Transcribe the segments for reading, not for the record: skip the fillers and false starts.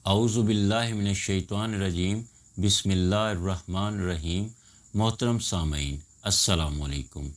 اعوذ باللہ من الشیطان الرجیم، بسم اللہ الرحمن الرحیم۔ محترم سامعین، السلام علیکم۔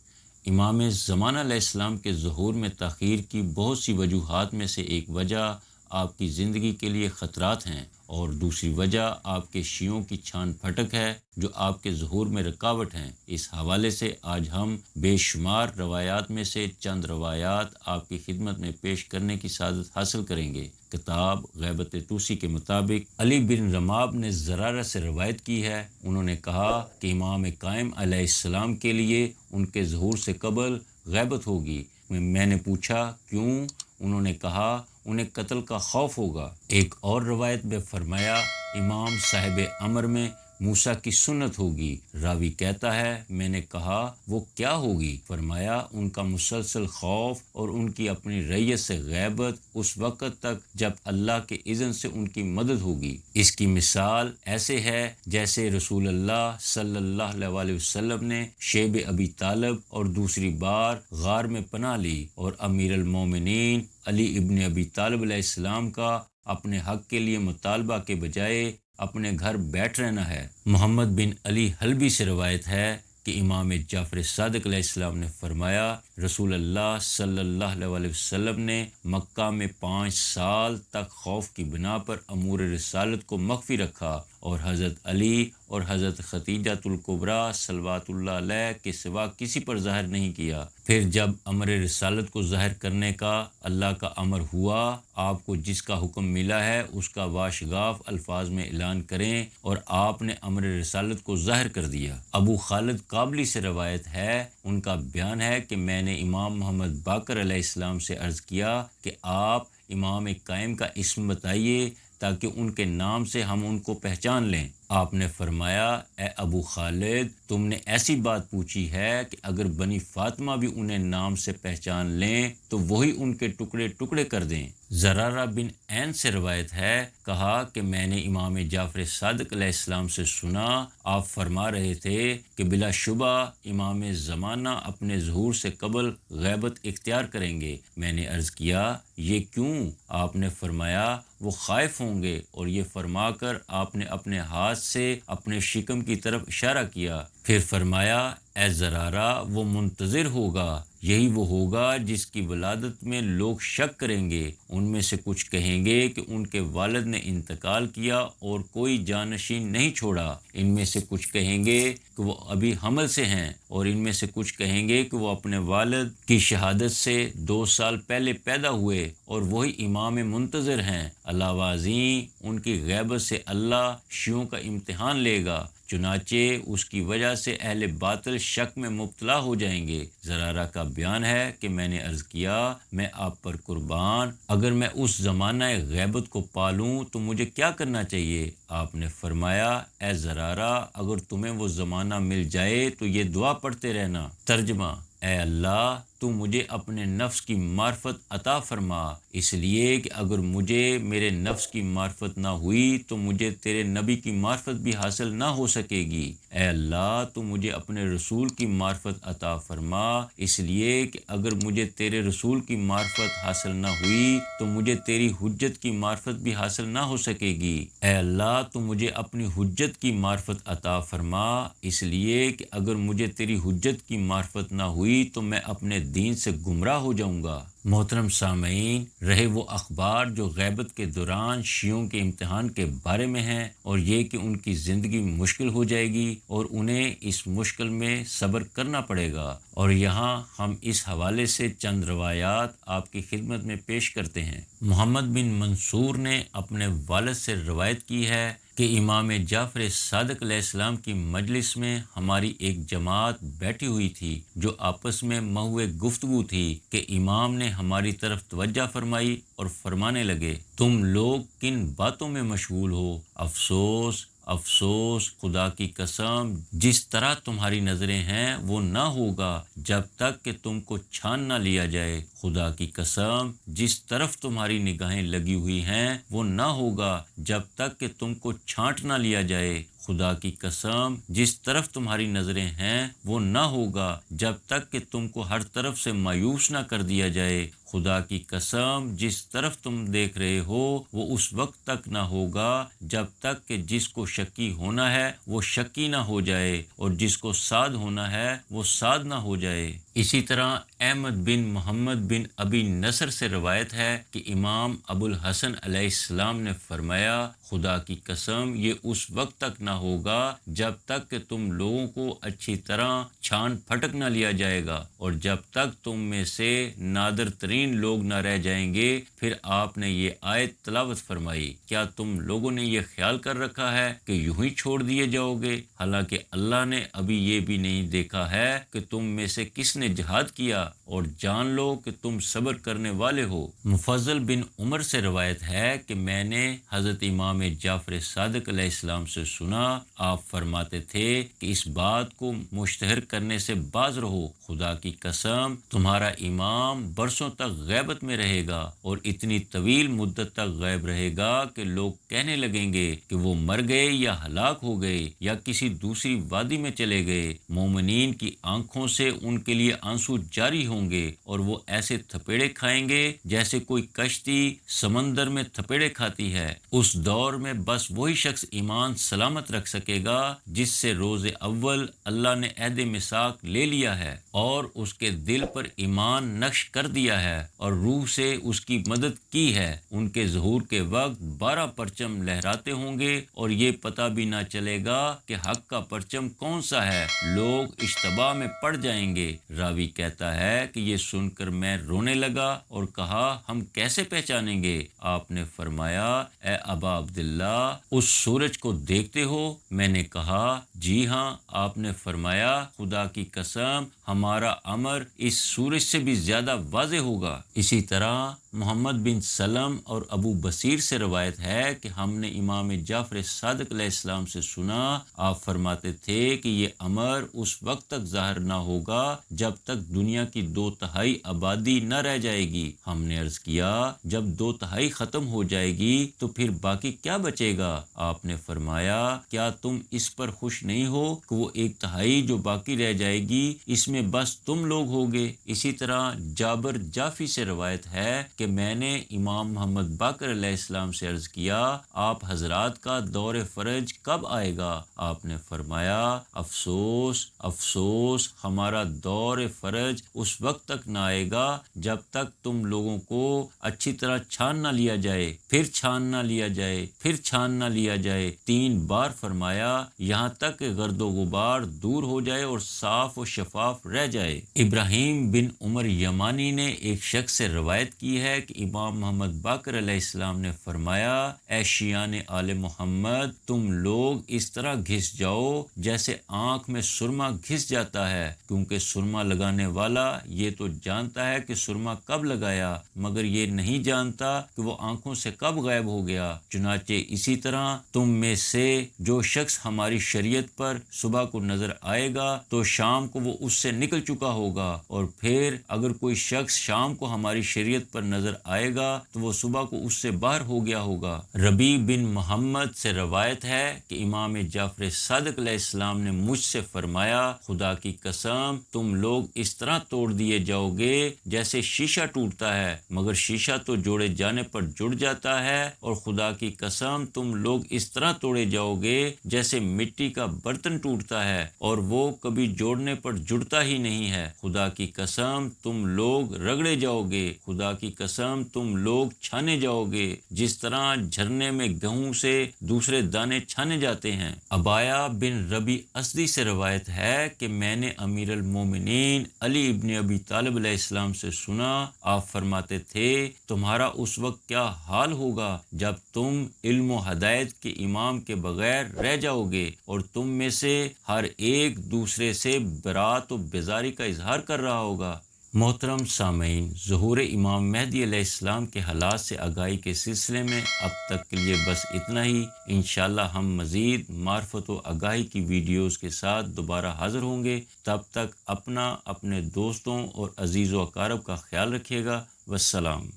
امام زمانہ علیہ السلام کے ظہور میں تاخیر کی بہت سی وجوہات میں سے ایک وجہ آپ کی زندگی کے لیے خطرات ہیں، اور دوسری وجہ آپ کے شیعوں کی چھان پھٹک ہے جو آپ کے ظہور میں رکاوٹ ہیں۔ اس حوالے سے آج ہم بے شمار روایات میں سے چند روایات آپ کی خدمت میں پیش کرنے کی سعادت حاصل کریں گے۔ کتاب غیبت طوسی کے مطابق علی بن رماب نے زرارہ سے روایت کی ہے، انہوں نے کہا کہ امام قائم علیہ السلام کے لیے ان کے ظہور سے قبل غیبت ہوگی۔ میں نے پوچھا کیوں؟ انہوں نے کہا انہیں قتل کا خوف ہوگا۔ ایک اور روایت میں فرمایا امام صاحب امر میں موسیٰ کی سنت ہوگی۔ راوی کہتا ہے میں نے کہا وہ کیا ہوگی؟ فرمایا ان کا مسلسل خوف اور ان کی اپنی ریت سے غیبت اس وقت تک جب اللہ کے اذن سے ان کی مدد ہوگی۔ اس کی مثال ایسے ہے جیسے رسول اللہ صلی اللہ علیہ وسلم نے شیب ابی طالب اور دوسری بار غار میں پناہ لی، اور امیر المومنین علی ابن ابی طالب علیہ السلام کا اپنے حق کے لیے مطالبہ کے بجائے اپنے گھر بیٹھ رہنا ہے۔ محمد بن علی حلبی سے روایت ہے کہ امام جعفر صادق علیہ السلام نے فرمایا رسول اللہ صلی اللہ علیہ وسلم نے مکہ میں 5 سال تک خوف کی بنا پر امور رسالت کو مخفی رکھا، اور حضرت علی اور حضرت خدیجہ الکبریٰ صلوات اللہ علیہ کے سوا کسی پر ظاہر نہیں کیا۔ پھر جب امر رسالت کو ظاہر کرنے کا اللہ کا امر ہوا، آپ کو جس کا حکم ملا ہے اس کا واشگاف الفاظ میں اعلان کریں، اور آپ نے امر رسالت کو ظاہر کر دیا۔ ابو خالد قابلی سے روایت ہے، ان کا بیان ہے کہ میں نے امام محمد باقر علیہ السلام سے عرض کیا کہ آپ امام قائم کا اسم بتائیے تاکہ ان کے نام سے ہم ان کو پہچان لیں۔ آپ نے فرمایا اے ابو خالد، تم نے ایسی بات پوچھی ہے کہ اگر بنی فاطمہ بھی انہیں نام سے پہچان لیں تو وہی ان کے ٹکڑے ٹکڑے کر دیں۔ زرارہ بن عین سے روایت ہے، کہا کہ میں نے امام جعفر صادق علیہ السلام سے سنا، آپ فرما رہے تھے کہ بلا شبہ امام زمانہ اپنے ظہور سے قبل غیبت اختیار کریں گے۔ میں نے عرض کیا یہ کیوں؟ آپ نے فرمایا وہ خائف ہوں گے، اور یہ فرما کر آپ نے اپنے ہاتھ سے اپنے شکم کی طرف اشارہ کیا۔ پھر فرمایا اے زرارہ وہ منتظر ہوگا، یہی وہ ہوگا جس کی ولادت میں لوگ شک کریں گے۔ ان میں سے کچھ کہیں گے کہ ان کے والد نے انتقال کیا اور کوئی جانشین نہیں چھوڑا، ان میں سے کچھ کہیں گے کہ وہ ابھی حمل سے ہیں، اور ان میں سے کچھ کہیں گے کہ وہ اپنے والد کی شہادت سے 2 سال پہلے پیدا ہوئے اور وہی امام منتظر ہیں۔ علاوہ ازیں ان کی غیبت سے اللہ شیعوں کا امتحان لے گا، چنانچہ اس کی وجہ سے اہل باطل شک میں مبتلا ہو جائیں گے۔ زرارہ کا بیان ہے کہ میں نے عرض کیا میں آپ پر قربان، اگر میں اس زمانہ غیبت کو پالوں تو مجھے کیا کرنا چاہیے؟ آپ نے فرمایا اے زرارہ اگر تمہیں وہ زمانہ مل جائے تو یہ دعا پڑھتے رہنا۔ ترجمہ: اے اللہ تو مجھے اپنے نفس کی معرفت عطا فرما، اس لیے کہ اگر مجھے میرے نفس کی معرفت نہ ہوئی تو مجھے تیرے نبی کی معرفت بھی حاصل نہ ہو سکے گی۔ اے اللہ تو مجھے اپنے رسول کی معرفت عطا فرما، اس لیے کہ اگر مجھے تیرے رسول کی معرفت حاصل نہ ہوئی تو مجھے تیری حجت کی معرفت بھی حاصل نہ ہو سکے گی۔ اے اللہ تو مجھے اپنی حجت کی معرفت عطا فرما، اس لیے کہ اگر مجھے تیری حجت کی معرفت نہ ہوئی تو میں اپنے دین سے گمراہ ہو جاؤں گا۔ محترم سامعین، رہے وہ اخبار جو غیبت کے دوران شیعوں کے امتحان کے بارے میں ہیں، اور یہ کہ ان کی زندگی مشکل ہو جائے گی اور انہیں اس مشکل میں صبر کرنا پڑے گا، اور یہاں ہم اس حوالے سے چند روایات آپ کی خدمت میں پیش کرتے ہیں۔ محمد بن منصور نے اپنے والد سے روایت کی ہے کہ امام جعفر صادق علیہ السلام کی مجلس میں ہماری ایک جماعت بیٹھی ہوئی تھی جو آپس میں محو گفتگو تھی کہ امام نے ہماری طرف توجہ فرمائی اور فرمانے لگے تم لوگ کن باتوں میں مشغول ہو؟ افسوس افسوس، خدا کی قسم جس طرح تمہاری نظریں ہیں وہ نہ ہوگا جب تک کہ تم کو چھان نہ لیا جائے، خدا کی قسم جس طرف تمہاری نگاہیں لگی ہوئی ہیں وہ نہ ہوگا جب تک کہ تم کو چھانٹ نہ لیا جائے، خدا کی قسم جس طرف تمہاری نظریں ہیں وہ نہ ہوگا جب تک کہ تم کو ہر طرف سے مایوس نہ کر دیا جائے، خدا کی قسم جس طرف تم دیکھ رہے ہو وہ اس وقت تک نہ ہوگا جب تک کہ جس کو شکی ہونا ہے وہ شکی نہ ہو جائے اور جس کو سعد ہونا ہے وہ سعد نہ ہو جائے۔ اسی طرح احمد بن محمد بن ابی نصر سے روایت ہے کہ امام ابو الحسن علیہ السلام نے فرمایا، خدا کی قسم یہ اس وقت تک نہ ہوگا جب تک کہ تم لوگوں کو اچھی طرح چھان پھٹک نہ لیا جائے گا اور جب تک تم میں سے نادر ترین لوگ نہ رہ جائیں گے۔ پھر آپ نے یہ آیت تلاوت فرمائی، کیا تم لوگوں نے یہ خیال کر رکھا ہے کہ یوں ہی چھوڑ دیے جاؤ گے، حالانکہ اللہ نے ابھی یہ بھی نہیں دیکھا ہے کہ تم میں سے کس نے جہاد کیا، اور جان لو کہ تم صبر کرنے والے ہو۔ مفضل بن عمر سے روایت ہے کہ میں نے حضرت امام جعفر صادق علیہ السلام سے سنا، آپ فرماتے تھے کہ اس بات کو مشتہر کرنے سے باز رہو، خدا کی قسم تمہارا امام برسوں تک غیبت میں رہے گا اور اتنی طویل مدت تک غائب رہے گا کہ لوگ کہنے لگیں گے کہ وہ مر گئے یا ہلاک ہو گئے یا کسی دوسری وادی میں چلے گئے۔ مومنین کی آنکھوں سے ان کے لیے آنسو جاری ہوں گے اور وہ ایسے تھپیڑے کھائیں گے جیسے کوئی کشتی سمندر میں تھپیڑے کھاتی ہے۔ اس دور میں بس وہی شخص ایمان سلامت رکھ سکے گا جس سے روز اول اللہ نے عہد میثاق لے لیا ہے اور اس کے دل پر ایمان نقش کر دیا ہے اور روح سے اس کی مدد کی ہے۔ ان کے ظہور کے وقت 12 پرچم لہراتے ہوں گے اور یہ پتہ بھی نہ چلے گا کہ حق کا پرچم کون سا ہے، لوگ اشتباہ میں پڑ جائیں گے۔ راوی کہتا ہے کہ یہ سن کر میں رونے لگا اور کہا ہم کیسے پہچانیں گے؟ آپ نے فرمایا اے ابا عبداللہ اس سورج کو دیکھتے ہو؟ میں نے کہا جی ہاں۔ آپ نے فرمایا خدا کی قسم ہمارا امر اس سورج سے بھی زیادہ واضح ہوگا۔ اسی طرح محمد بن سلم اور ابو بصیر سے روایت ہے کہ ہم نے امام جعفر صادق علیہ السلام سے سنا، آپ فرماتے تھے کہ یہ امر اس وقت تک ظاہر نہ ہوگا جب تک دنیا کی 2/3 آبادی نہ رہ جائے گی۔ ہم نے عرض کیا جب 2/3 ختم ہو جائے گی تو پھر باقی کیا بچے گا؟ آپ نے فرمایا کیا تم اس پر خوش نہیں ہو کہ وہ 1/3 جو باقی رہ جائے گی اس میں بس تم لوگ ہوگے۔ اسی طرح جابر جافی سے روایت ہے کہ میں نے امام محمد باقر علیہ السلام سے عرض کیا آپ حضرات کا دور فرج کب آئے گا؟ آپ نے فرمایا افسوس افسوس ہمارا دور فرج اس وقت تک نہ آئے گا جب تک تم لوگوں کو اچھی طرح چھان نہ لیا جائے، پھر چھان نہ لیا جائے، پھر چھان نہ لیا جائے۔ 3 بار فرمایا یہاں تک کہ گرد و غبار دور ہو جائے اور صاف و شفاف رہ جائے۔ ابراہیم بن عمر یمانی نے ایک شخص سے روایت کی ہے کہ امام محمد باقر علیہ السلام نے فرمایا اے شیعان آل محمد تم لوگ اس طرح گھس جاؤ جیسے آنکھ میں سرما گھس جاتا ہے، کیونکہ سرما لگانے والا یہ تو جانتا ہے کہ سرما کب لگایا مگر یہ نہیں جانتا کہ وہ آنکھوں سے کب غائب ہو گیا۔ چنانچہ اسی طرح تم میں سے جو شخص ہماری شریعت پر صبح کو نظر آئے گا تو شام کو وہ اس سے نکل چکا ہوگا، اور پھر اگر کوئی شخص شام کو ہماری شریعت پر نظر آئے گا تو وہ صبح کو اس سے باہر ہو گیا ہوگا۔ ربیع بن محمد سے روایت ہے کہ امام جعفر صادق علیہ السلام نے مجھ سے فرمایا خدا کی قسم تم لوگ اس طرح توڑ دیے جاؤ گے جیسے شیشہ ٹوٹتا ہے، مگر شیشہ تو جوڑے جانے پر جڑ جاتا ہے، اور خدا کی قسم تم لوگ اس طرح توڑے جاؤ گے جیسے مٹی کا برتن ٹوٹتا ہے اور وہ کبھی جوڑنے پر جڑتا ہی نہیں ہے۔ خدا کی قسم تم لوگ رگڑے جاؤ گے، خدا کی قسم تم لوگ چھانے جاؤ گے جس طرح جھرنے میں گہوں سے دوسرے دانے چھانے جاتے ہیں۔ عبایہ بن ربیع اسدی سے روایت ہے کہ میں نے امیر المومنین علی ابن ابی طالب علیہ السلام سے سنا، آپ فرماتے تھے تمہارا اس وقت کیا حال ہوگا جب تم علم و ہدایت کے امام کے بغیر رہ جاؤ گے اور تم میں سے ہر ایک دوسرے سے برات و بیزاری کا اظہار کر رہا ہوگا۔ محترم سامعین، ظہور امام مہدی علیہ السلام کے حالات سے آگاہی کے سلسلے میں اب تک کے لیے بس اتنا ہی۔ انشاءاللہ ہم مزید معرفت و آگاہی کی ویڈیوز کے ساتھ دوبارہ حاضر ہوں گے۔ تب تک اپنا، اپنے دوستوں اور عزیز و اقارب کا خیال رکھیے گا۔ والسلام۔